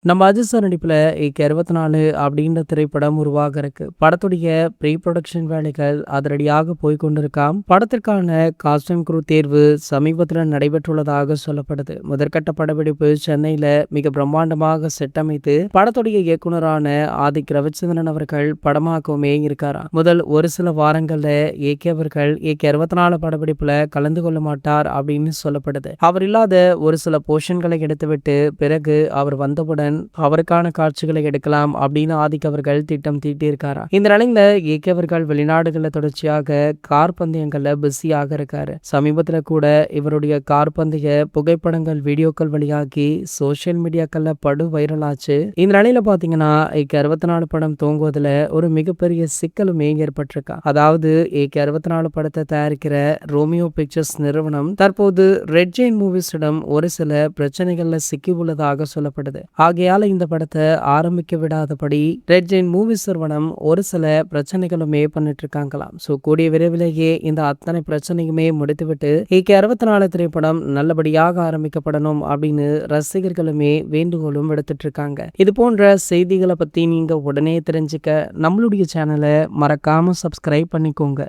நம்ம அஜித் சார் நடிப்புல ஏகே 64 அப்படின்ற திரைப்படம் உருவாக இருக்கு. படத்துடைய ப்ரீ புரொடக்ஷன் வேலைகள் அதிரடியாக போய்க்கொண்டிருக்காம். படத்திற்கான காஸ்டியூம் குரூ தேர்வு சமீபத்தில் நடைபெற்றுள்ளதாக சொல்லப்படுது. முதற்கட்ட படப்பிடிப்பு சென்னையில மிக பிரம்மாண்டமாக செட் அமைத்து படத்துடைய இயக்குனரான ஆதிக் ரவிச்சந்திரன் அவர்கள் படமாக்கவுமே இருக்காராம். முதல் ஒரு சில வாரங்கள்ல ஏகே அவர்கள் ஏகே 64 படப்பிடிப்புல கலந்து கொள்ள மாட்டார் அப்படின்னு சொல்லப்படுது. அவர் இல்லாத ஒரு சில போர்ஷன்களை எடுத்துவிட்டு பிறகு அவர் வந்தவுடன் அவருக்கான காட்சிகளை எடுக்கலாம் அப்படின்னு ஆதிக் அவர்கள் திட்டம் தீட்டியிருக்காரா. இந்த நிலையில ஏகே அவர்கள் வெளிநாடுகள்ல தொடர்ச்சியாக கார் பந்தயங்கள்ல பிஸியாக இருக்காரு. சமீபத்துல கூட இவருடைய கார் பந்தய புகைப்படங்கள் வீடியோக்கள் வெளியாகி சோசியல் மீடியாக்கள்ல படு வைரல் ஆச்சு. இந்த நிலையில பாத்தீங்கன்னா ஏகே 64 படம் தூங்குவதுல ஒரு மிகப்பெரிய சிக்கலுமே ஏற்பட்டிருக்கா. அதாவது ஏகே 64 படத்தை தயாரிக்கிற ரோமியோ பிக்சர்ஸ் நிறுவனம் தற்போது ரெட் ஜெயின் மூவிஸிடம் ஒரு சில பிரச்சனைகள்ல சிக்கி உள்ளதாக சொல்லப்படுது. ஆகையால இந்த படத்தை ஆரம்பிக்க விடாதபடி ரெட் ஜெயின் மூவிஸ் நிறுவனம் ஒரு சில பிரச்சனைகளுமே பண்ணிட்டு இருக்காங்களாம். ஸோ கூடிய விரைவிலேயே இந்த அத்தனை பிரச்சனையுமே முடித்துவிட்டு ஏகே 64 திரைப்படம் நல்லபடியாக ஆரம்பிக்கப்படணும் அப்படின்னு ரசிகர்களுமே வேண்டுகோளும் விடுத்துட்டு இருக்காங்க. இது போன்ற செய்திகளை பத்தி நீங்க உடனே தெரிஞ்சுக்க நம்மளுடைய சேனலை மறக்காம சப்ஸ்கிரைப் பண்ணிக்கோங்க.